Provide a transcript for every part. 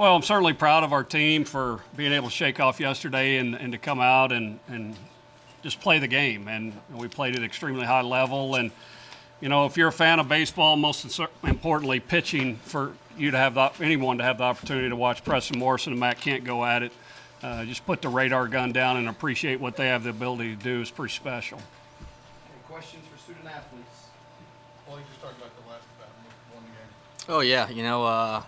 Well, I'm certainly proud of our team for being able to shake off yesterday and to come out and just play the game. And we played at extremely high level. And, you know, if you're a fan of baseball, most importantly, pitching, for you to have anyone to have the opportunity to watch Preston Morrison and Matt Kent go at it, just put the radar gun down and appreciate what they have the ability to do is pretty special. Any questions for student athletes? Well, you just talked about the last one game. Oh yeah,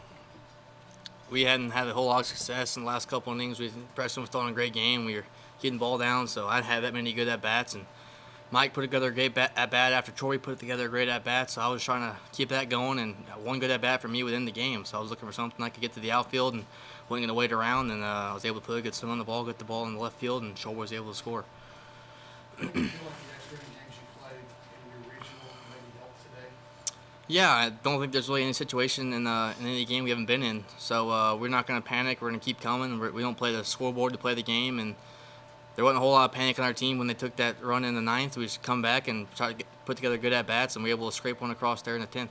we hadn't had a whole lot of success in the last couple innings. Preston was throwing a great game. We were getting ball down, so I didn't have that many good at bats. And Mike put together a great at bat after Troy put together a great at bat. So I was trying to keep that going, and one good at bat for me within the game. So I was looking for something I could get to the outfield and wasn't going to wait around. And I was able to put a good swing on the ball, get the ball in the left field, and Troy was able to score. Do you feel like the extra games you played in your regional maybe helped today? Yeah, I don't think there's really any situation in any game we haven't been in. So we're not going to panic. We're going to keep coming. We don't play the scoreboard to play the game. And there wasn't a whole lot of panic on our team when they took that run in the ninth. We just come back and try to put together good at-bats, and we were able to scrape one across there in the 10th.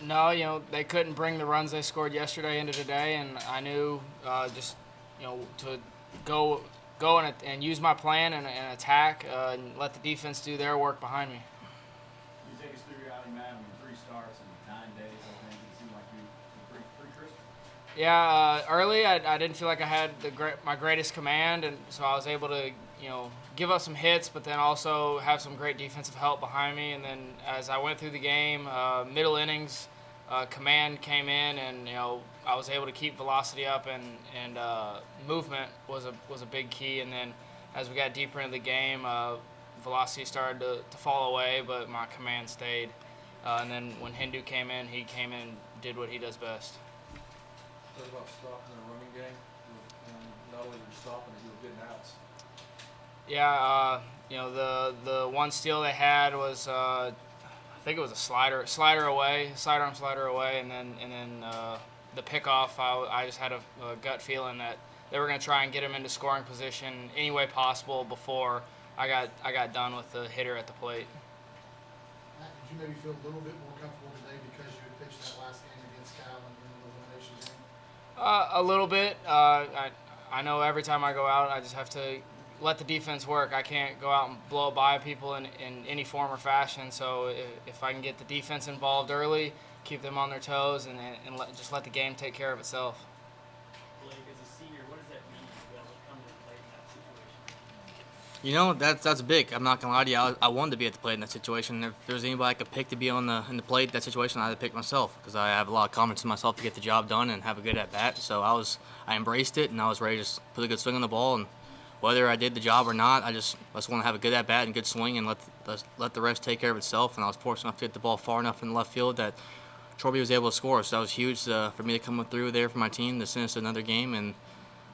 No, they couldn't bring the runs they scored yesterday into today, and I knew to go and use my plan and attack and let the defense do their work behind me. Can you take us through your outing, Matt? 3 starts in 9 days, I think. It seemed like you were pretty crisp. Yeah, early I didn't feel like I had my greatest command, and so I was able to give up some hits, but then also have some great defensive help behind me. And then as I went through the game, middle innings, command came in, and I was able to keep velocity up, and movement was a big key. And then as we got deeper into the game, velocity started to fall away, but my command stayed. And then when Hindu came in, he came in and did what he does best. Talk about stopping the running game. Not only were you stopping, you were getting outs. Yeah, the one steal they had was I think it was a slider away, sidearm slider away, and then the pickoff. I just had a gut feeling that they were going to try and get him into scoring position any way possible before I got done with the hitter at the plate. Matt, did you maybe feel a little bit more comfortable today because you had pitched that last game against Cal in the elimination game? A little bit. I know every time I go out, I just have to let the defense work. I can't go out and blow by people in any form or fashion. So if I can get the defense involved early, keep them on their toes, and just let the game take care of itself. Blake, as a senior, what does that mean to be able to come to the plate in that situation? That's big. I'm not gonna lie to you. I wanted to be at the plate in that situation. If there's anybody I could pick to be in the plate in that situation, I'd pick myself, because I have a lot of confidence in myself to get the job done and have a good at bat. So I embraced it, and I was ready to just put a good swing on the ball. And whether I did the job or not, I just want to have a good at bat and good swing, and let the rest take care of itself. And I was fortunate enough to get the ball far enough in the left field that Torby was able to score. So that was huge for me to come through there for my team to send us to another game. And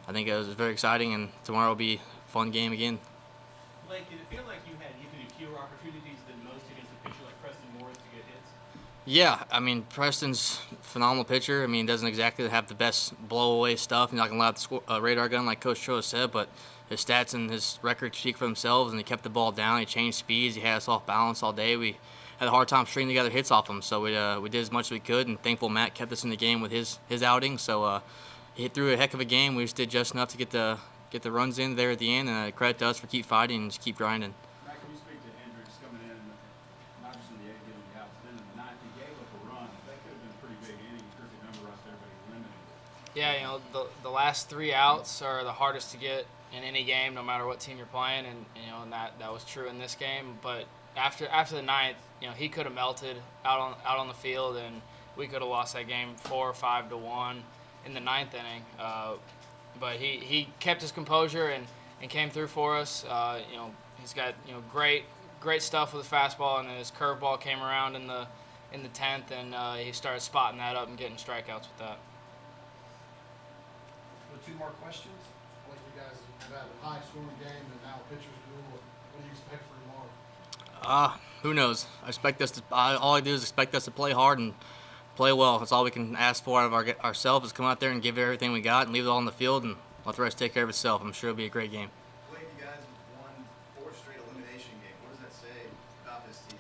I think it was very exciting. And tomorrow will be a fun game again. Blake, did it feel like you had even fewer opportunities than most against a pitcher like Preston Morris to get hits? Yeah, I mean, Preston's a phenomenal pitcher. I mean, doesn't exactly have the best blow-away stuff. He's not going to allow the radar gun like Coach Cho said, but his stats and his record speak for themselves, and he kept the ball down. He changed speeds. He had us off balance all day. We had a hard time stringing together hits off him, so we did as much as we could, and thankful Matt kept us in the game with his outing. So he threw a heck of a game. We just did just enough to get the runs in there at the end, and credit to us for keep fighting and just keep grinding. Matt, can you speak to Hendricks coming in, not just in the 8th inning, but then in the 9th, he gave up a run. That could have been a pretty big inning, terrific number right there, but he limited it. Yeah, the last 3 outs are the hardest to get in any game, no matter what team you're playing, and that was true in this game. But after the 9th, he could have melted out on the field, and we could have lost that game 4 or 5 to 1 in the 9th inning. But he kept his composure and came through for us. He's got great stuff with his fastball, and then his curveball came around in the 10th, and he started spotting that up and getting strikeouts with that. With 2 more questions, like you guys have had a high-scoring game and now a pitcher's duel. What do you expect for tomorrow? Who knows? All I do is expect us to play hard and play well. That's all we can ask for out of ourselves, is come out there and give everything we got and leave it all on the field and let the rest take care of itself. I'm sure it'll be a great game. Blake, you guys have won 4 straight elimination games. What does that say about this team?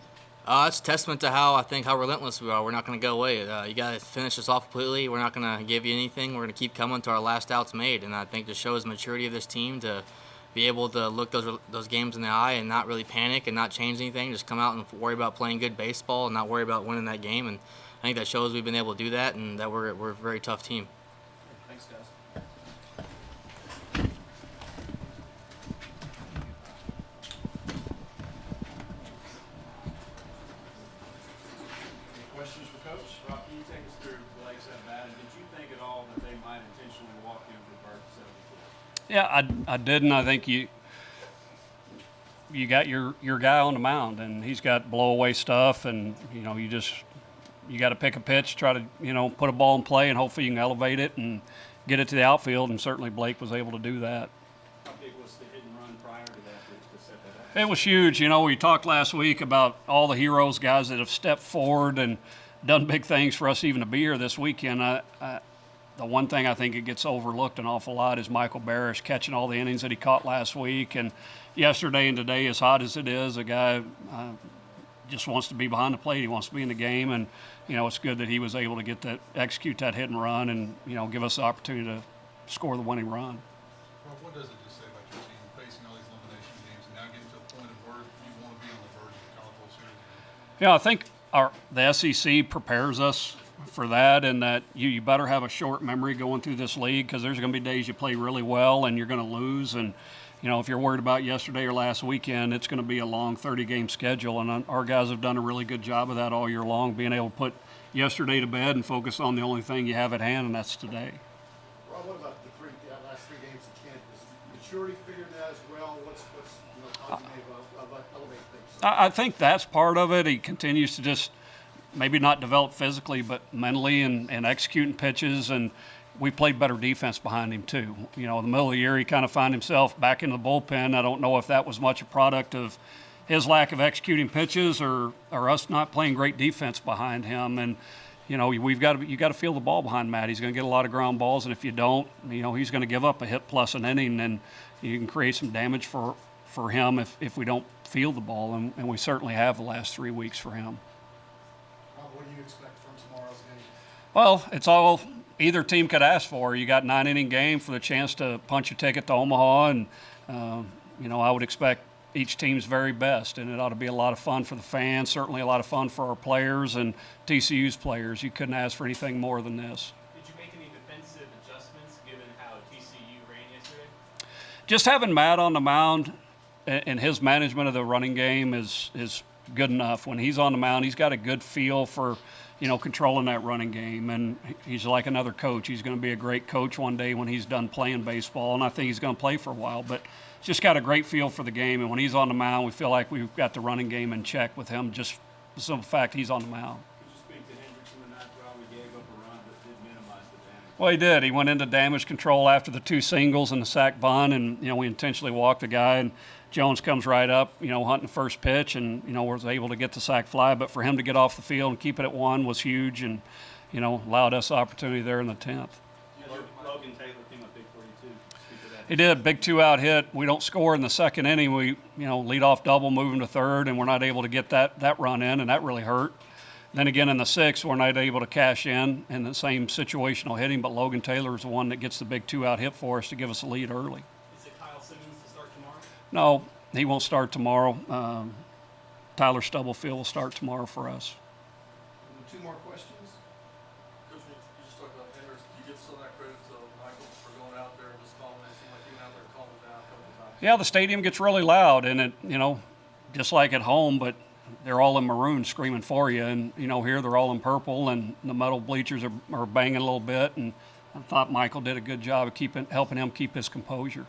It's a testament to how relentless we are. We're not going to go away. You got to finish us off completely. We're not going to give you anything. We're going to keep coming to our last out's made. And I think this shows the maturity of this team to be able to look those games in the eye and not really panic and not change anything. Just come out and worry about playing good baseball and not worry about winning that game. And I think that shows we've been able to do that and that we're a very tough team. Thanks, guys. Any questions for Coach? Rob, can you take us through Blake's at bat? And did you think at all that they might intentionally walk him for Burke 74? Yeah, I didn't. I think you got your guy on the mound, and he's got blow away stuff, and you got to pick a pitch, try to put a ball in play, and hopefully you can elevate it and get it to the outfield. And certainly Blake was able to do that. How big was the hit and run prior to that to set that up? It was huge. We talked last week about all the heroes, guys that have stepped forward and done big things for us even to be here this weekend. The one thing I think it gets overlooked an awful lot is Michael Barish catching all the innings that he caught last week. And yesterday and today, as hot as it is, a guy just wants to be behind the plate. He wants to be in the game. And, it's good that he was able to execute that hit and run and, give us the opportunity to score the winning run. Rob, what does it just say about your team facing all these elimination games and now getting to a point of where you want to be on the verge of the College World Series? I think the SEC prepares us for that, and that you better have a short memory going through this league because there's going to be days you play really well and you're going to lose. And, if you're worried about yesterday or last weekend, it's going to be a long 30-game schedule. And our guys have done a really good job of that all year long, being able to put yesterday to bed and focus on the only thing you have at hand, and that's today. Rob, what about the last three games of camp? Is maturity figured that as well? What's causing you to elevate things? I think that's part of it. He continues to just maybe not develop physically, but mentally and executing pitches. And we played better defense behind him, too. In the middle of the year, he kind of found himself back in the bullpen. I don't know if that was much a product of his lack of executing pitches or us not playing great defense behind him. And, you got to feel the ball behind Matt. He's going to get a lot of ground balls, and if you don't, he's going to give up a hit plus an inning, and you can create some damage for him if we don't feel the ball, and we certainly have the last 3 weeks for him. What do you expect from tomorrow's game? Well, it's all either team could ask for. You got 9-inning game for the chance to punch a ticket to Omaha, and I would expect each team's very best, and it ought to be a lot of fun for the fans, certainly a lot of fun for our players and TCU's players. You couldn't ask for anything more than this. Did you make any defensive adjustments given how TCU ran yesterday? Just having Matt on the mound and his management of the running game is good enough. When he's on the mound, he's got a good feel for controlling that running game, and he's like another coach. He's going to be a great coach one day when he's done playing baseball, and I think he's going to play for a while, but just got a great feel for the game. And when he's on the mound, we feel like we've got the running game in check with him, just the simple fact he's on the mound. Could you speak to Hendricks in the ninth? We gave up a run but did minimize the damage. Well, he did. He went into damage control after the 2 singles and the sac bunt, and we intentionally walked the guy, and Jones comes right up, hunting the first pitch, and was able to get the sac fly. But for him to get off the field and keep it at 1 was huge, and allowed us the opportunity there in the 10th. Logan Taylor came up big for you too. Speak to that. He did. Big 2-out hit. We don't score in the second inning. We lead off double, move him to third, and we're not able to get that run in, and that really hurt. Then again in the 6th, we're not able to cash in the same situational hitting, but Logan Taylor is the one that gets the big 2-out hit for us to give us a lead early. Is it Kyle Simmons to start tomorrow? No, he won't start tomorrow. Tyler Stubblefield will start tomorrow for us. 2 more questions? Coach, you just talked about Hendricks. Do you give some of that credit to Michael for going out there and just calling it? It seemed like he went out there and calmed it down a couple of times. Yeah, the stadium gets really loud, and it, just like at home, but they're all in maroon screaming for you. And, here they're all in purple, and the metal bleachers are banging a little bit. And I thought Michael did a good job of helping him keep his composure.